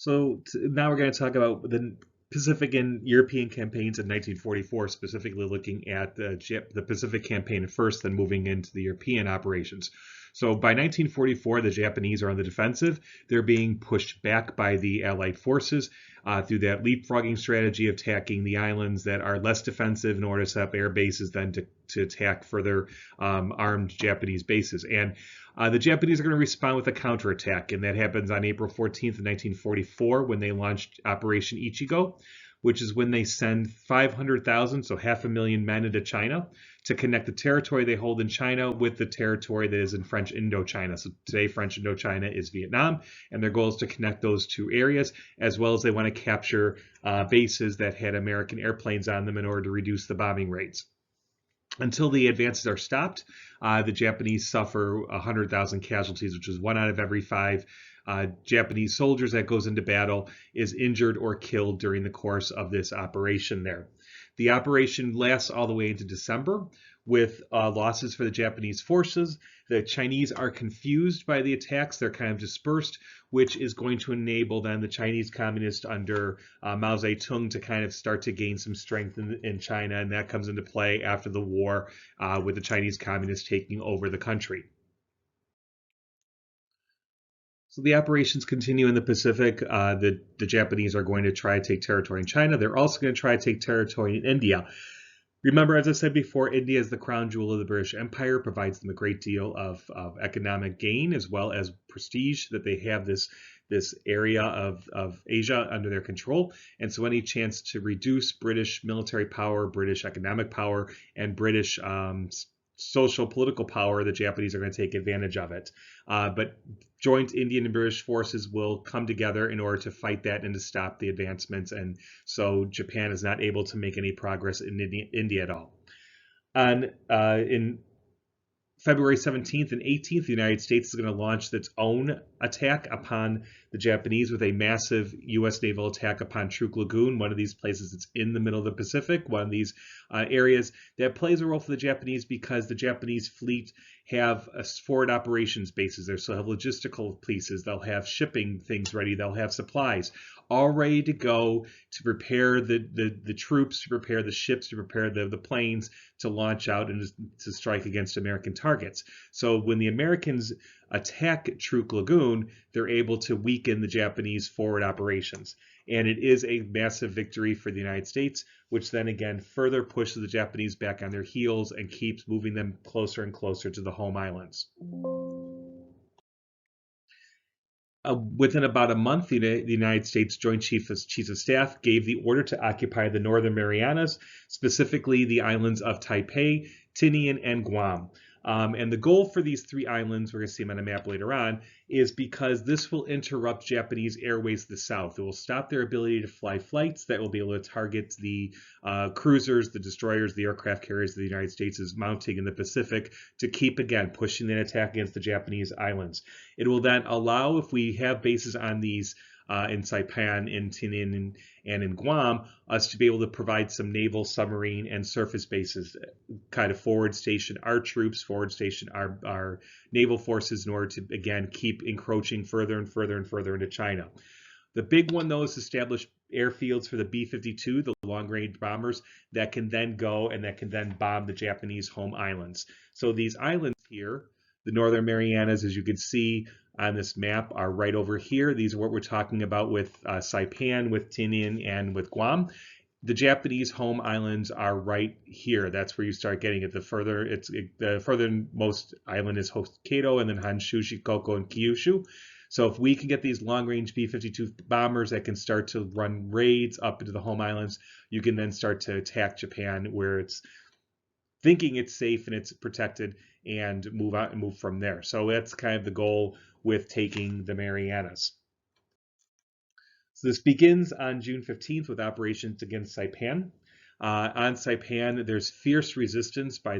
Now we're going to talk about the Pacific and European campaigns in 1944, specifically looking at the Pacific campaign first, then moving into the European operations. So by 1944, the Japanese are on the defensive. They're being pushed back by the Allied forces through that leapfrogging strategy of attacking the islands that are less defensive in order to set up air bases, then to attack further armed Japanese bases. And the Japanese are going to respond with a counterattack, and that happens on April 14th, 1944, when they launched Operation Ichigo, which is when they send 500,000, so 500,000 men into China to connect the territory they hold in China with the territory that is in French Indochina. So today, French Indochina is Vietnam, and their goal is to connect those two areas, as well as they want to capture bases that had American airplanes on them in order to reduce the bombing rates. Until the advances are stopped, the Japanese suffer 100,000 casualties, which is 1 out of every 5 Japanese soldiers that goes into battle is injured or killed during the course of this operation there. The operation lasts all the way into December with losses for the Japanese forces. The Chinese are confused by the attacks. They're kind of dispersed, which is going to enable then the Chinese communists under Mao Zedong to kind of start to gain some strength in China. And that comes into play after the war with the Chinese communists taking over the country. So the operations continue in the Pacific. The Japanese are going to try to take territory in China. They're also going to try to take territory in India. Remember, as I said before, India is the crown jewel of the British Empire, provides them a great deal of economic gain as well as prestige that they have this area of Asia under their control. And so any chance to reduce British military power, British economic power, and British social political power, the Japanese are going to take advantage of it. But joint Indian and British forces will come together in order to fight that and to stop the advancements. And so Japan is not able to make any progress in India at all. In February 17th and 18th, the United States is going to launch its own attack upon the Japanese with a massive U.S. naval attack upon Truk Lagoon, one of these places that's in the middle of the Pacific, one of these areas that plays a role for the Japanese because the Japanese fleet have forward operations bases there. So they'll have logistical pieces, they'll have shipping things ready, they'll have supplies all ready to go to prepare the troops, to prepare the ships, to prepare the planes to launch out and to strike against American targets. So when the Americans attack Truk Lagoon, they're able to weaken the Japanese forward operations. And it is a massive victory for the United States, which then again further pushes the Japanese back on their heels and keeps moving them closer and closer to the home islands. Within about a month, the United States Joint Chiefs of Staff gave the order to occupy the Northern Marianas, specifically the islands of Taipei, Tinian, and Guam. And the goal for these 3 islands, we're going to see them on a map later on, is because this will interrupt Japanese airways to the south. It will stop their ability to fly flights that will be able to target the cruisers, the destroyers, the aircraft carriers that the United States is mounting in the Pacific to keep, again, pushing that attack against the Japanese islands. It will then allow, if we have bases on these in Saipan, in Tinian, and in Guam, us to be able to provide some naval, submarine, and surface bases, kind of forward station our troops, forward station our naval forces in order to, again, keep encroaching further and further and further into China. The big one, though, is establish airfields for the B-52, the long-range bombers, that can then go and that can then bomb the Japanese home islands. So these islands here, the Northern Marianas, as you can see on this map, are right over here. These are what we're talking about with Saipan, with Tinian, and with Guam. The Japanese home islands are right here. That's where you start getting it. The furthermost island is Hokkaido, and then Honshu, Shikoku, and Kyushu. So if we can get these long-range B-52 bombers that can start to run raids up into the home islands, you can then start to attack Japan where it's thinking it's safe and it's protected and move from there. So that's kind of the goal with taking the Marianas. So this begins on June 15th with operations against Saipan. On Saipan, there's fierce resistance by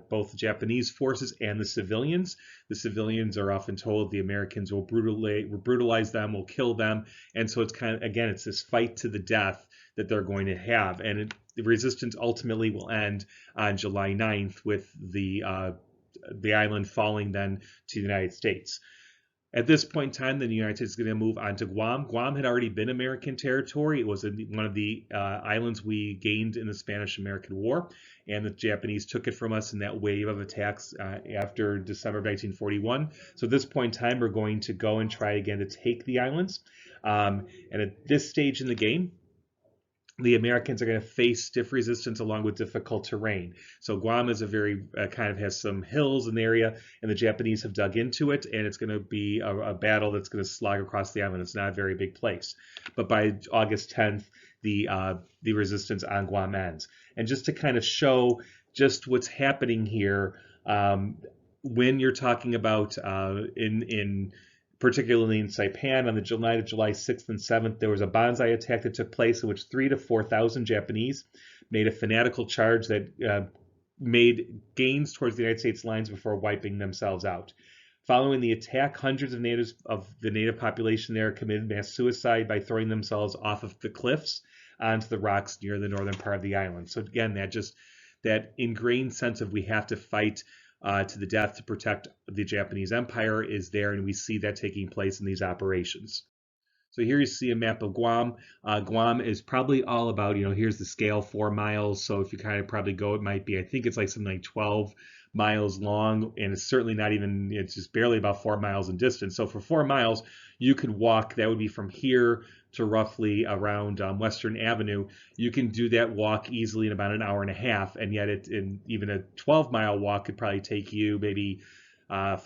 both the Japanese forces and the civilians. The civilians are often told the Americans will brutalize them, will kill them, and so it's kind of, again, it's this fight to the death that they're going to have. And the resistance ultimately will end on July 9th with the island falling then to the United States. At this point in time, the United States is going to move on to Guam. Guam had already been American territory. It was one of the islands we gained in the Spanish-American War, and the Japanese took it from us in that wave of attacks after December of 1941. So at this point in time, we're going to go and try again to take the islands. And at this stage in the game, the Americans are going to face stiff resistance along with difficult terrain. So Guam is a very kind of has some hills in the area, and the Japanese have dug into it, and it's going to be a battle that's going to slog across the island. It's not a very big place. But by August 10th, the resistance on Guam ends. And just to kind of show just what's happening here, when you're talking about in particularly in Saipan on the night of July 6th and 7th, there was a banzai attack that took place in which 3,000 to 4,000 Japanese made a fanatical charge that made gains towards the United States lines before wiping themselves out. Following the attack, hundreds of natives of the native population there committed mass suicide by throwing themselves off of the cliffs onto the rocks near the northern part of the island. So again, that ingrained sense of we have to fight to the death to protect the Japanese Empire is there, and we see that taking place in these operations. So here you see a map of Guam. Guam is probably all about, here's the scale, 4 miles. So if you kind of probably go, it might be, I think it's like something like 12 miles long, and it's certainly not even, it's just barely about 4 miles in distance. So for 4 miles, you could walk, that would be from here to roughly around Western Avenue. You can do that walk easily in about an hour and a half, and yet even a 12-mile walk could probably take you maybe 4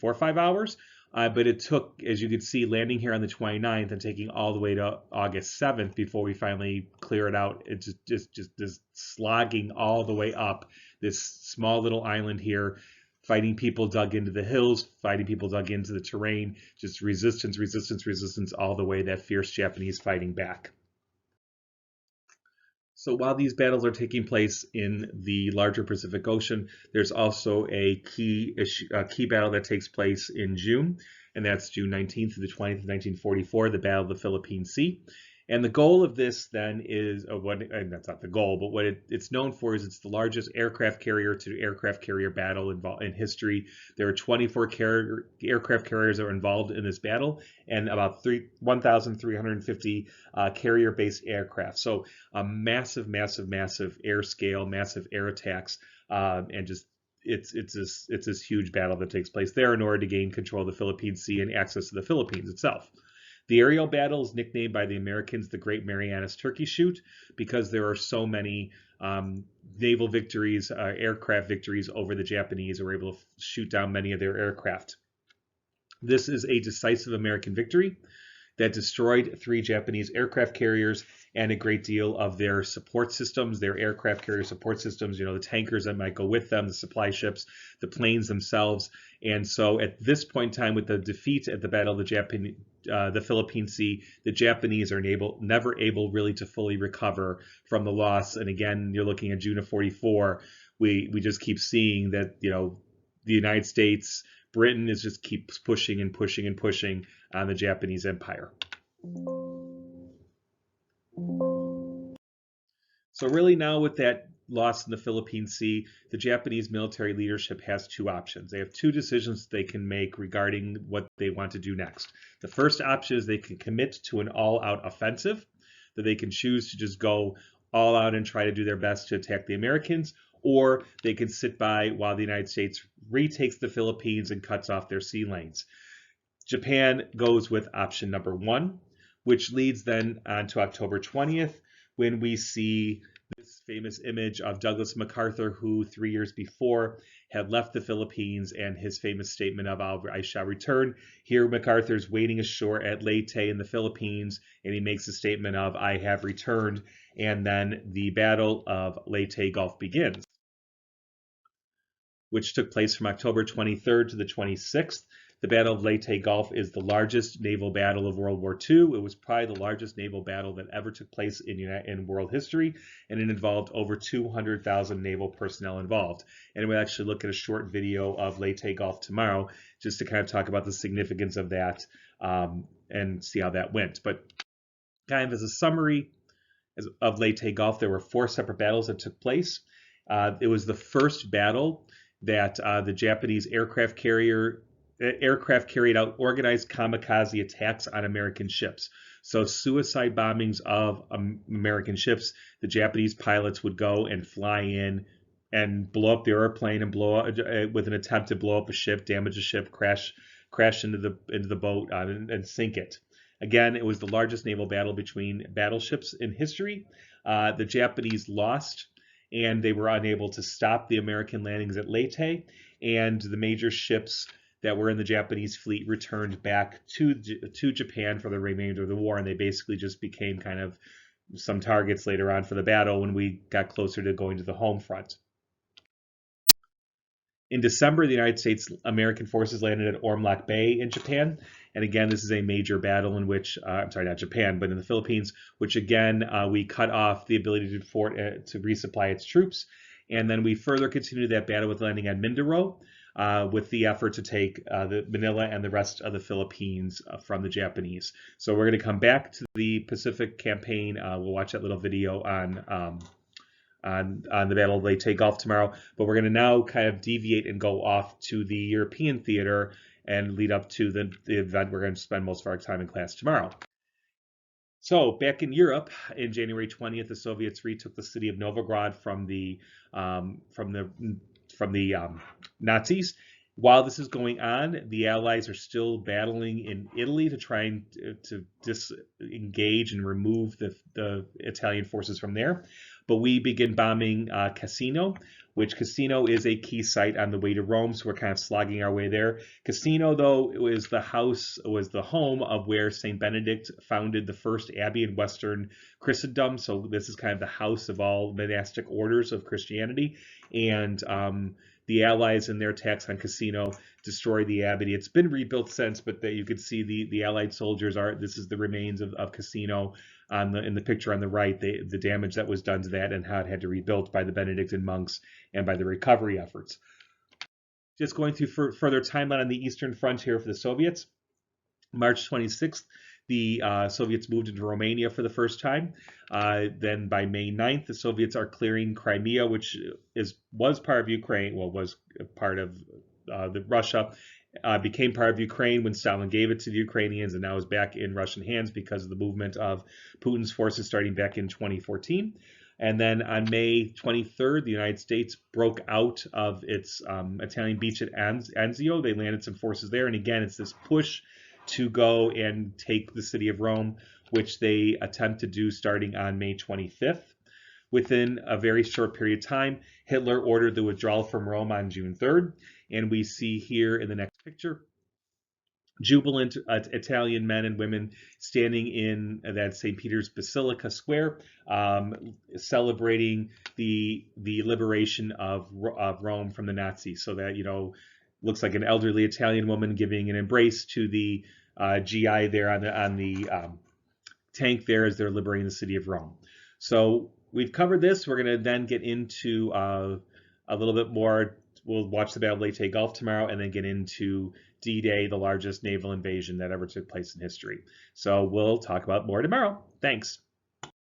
or 5 hours. But it took, as you could see, landing here on the 29th and taking all the way to August 7th before we finally clear it out. It's just slogging all the way up this small little island here, fighting people dug into the hills, fighting people dug into the terrain, just resistance, resistance, resistance all the way, that fierce Japanese fighting back. So while these battles are taking place in the larger Pacific Ocean, there's also a key battle that takes place in June, and that's June 19th to the 20th of 1944, the Battle of the Philippine Sea. And the goal of this then is, and that's not the goal, but what it's known for is it's the largest aircraft carrier to aircraft carrier battle in history. There are 24 aircraft carriers that are involved in this battle, and about 1,350 carrier-based aircraft. So a massive, massive, massive air scale, massive air attacks, and just it's this huge battle that takes place there in order to gain control of the Philippine Sea and access to the Philippines itself. The aerial battle is nicknamed by the Americans the Great Marianas Turkey Shoot because there are so many naval victories, aircraft victories over the Japanese who were able to shoot down many of their aircraft. This is a decisive American victory that destroyed 3 Japanese aircraft carriers and a great deal of their support systems, their aircraft carrier support systems, the tankers that might go with them, the supply ships, the planes themselves. And so at this point in time, with the defeat at the Battle of the Philippine Sea, the Japanese are never able really to fully recover from the loss. And again, you're looking at June of 44. We just keep seeing that, the United States, Britain is just keeps pushing and pushing and pushing on the Japanese Empire. So really now with that loss in the Philippine Sea, the Japanese military leadership has 2 options. They have 2 decisions they can make regarding what they want to do next. The first option is they can commit to an all-out offensive, that they can choose to just go all out and try to do their best to attack the Americans, or they can sit by while the United States retakes the Philippines and cuts off their sea lanes. Japan goes with option number 1, which leads then on to October 20th, when we see this famous image of Douglas MacArthur, who 3 years before had left the Philippines, and his famous statement of I shall return. Here MacArthur's waiting ashore at Leyte in the Philippines, and he makes a statement of I have returned, and then the Battle of Leyte Gulf begins, which took place from October 23rd to the 26th. The Battle of Leyte Gulf is the largest naval battle of World War II. It was probably the largest naval battle that ever took place in world history, and it involved over 200,000 naval personnel involved. And we'll actually look at a short video of Leyte Gulf tomorrow, just to kind of talk about the significance of that and see how that went. But kind of as a summary of Leyte Gulf, there were 4 separate battles that took place. It was the first battle that the Japanese aircraft carrier aircraft carried out organized kamikaze attacks on American ships. So suicide bombings of American ships. The Japanese pilots would go and fly in and blow up the airplane and blow up with an attempt to blow up a ship, damage a ship, crash into the boat and sink it. Again, it was the largest naval battle between battleships in history. The Japanese lost, and they were unable to stop the American landings at Leyte, and the major ships that were in the Japanese fleet returned back to Japan for the remainder of the war, and they basically just became kind of some targets later on for the battle when we got closer to going to the home front. In December, the United States American forces landed at Ormlock Bay in Japan. And again, this is a major battle in which, I'm sorry, not Japan, but in the Philippines, which again, we cut off the ability to resupply its troops. And then we further continued that battle with landing on Mindoro, with the effort to take the Manila and the rest of the Philippines from the Japanese. So we're going to come back to the Pacific campaign. We'll watch that little video on the Battle of Leyte Gulf tomorrow, but we're going to now kind of deviate and go off to the European theater and lead up to the event we're going to spend most of our time in class tomorrow. So back in Europe, in January 20th, the Soviets retook the city of Novgorod from the Nazis. While this is going on, the Allies are still battling in Italy to try and to disengage and remove the Italian forces from there. But we begin bombing Cassino, which Cassino is a key site on the way to Rome, so we're kind of slogging our way there. Cassino, though, was the home of where St. Benedict founded the first abbey in Western Christendom, so this is kind of the house of all monastic orders of Christianity, and the Allies in their attacks on Cassino destroyed the abbey. It's been rebuilt since, but you could see the Allied soldiers this is the remains of Cassino in the picture on the right, the damage that was done to that and how it had to rebuilt by the Benedictine monks and by the recovery efforts. Just going through further timeline on the Eastern frontier for the Soviets. March 26th, the Soviets moved into Romania for the first time. Then by May 9th, the Soviets are clearing Crimea, which was part of Ukraine, was part of Russia, became part of Ukraine when Stalin gave it to the Ukrainians, and now is back in Russian hands because of the movement of Putin's forces starting back in 2014. And then on May 23rd, the United States broke out of its Italian beach at Anzio. They landed some forces there, and again, it's this push to go and take the city of Rome, which they attempt to do starting on May 25th. Within a very short period of time, Hitler ordered the withdrawal from Rome on June 3rd, and we see here in the next picture jubilant Italian men and women standing in that St. Peter's Basilica Square, celebrating the liberation of Rome from the Nazis. So that, looks like an elderly Italian woman giving an embrace to the GI there on the tank there as they're liberating the city of Rome. So we've covered this. We're going to then get into a little bit more. We'll watch the Battle of Leyte Gulf tomorrow and then get into D-Day, the largest naval invasion that ever took place in history. So we'll talk about more tomorrow. Thanks.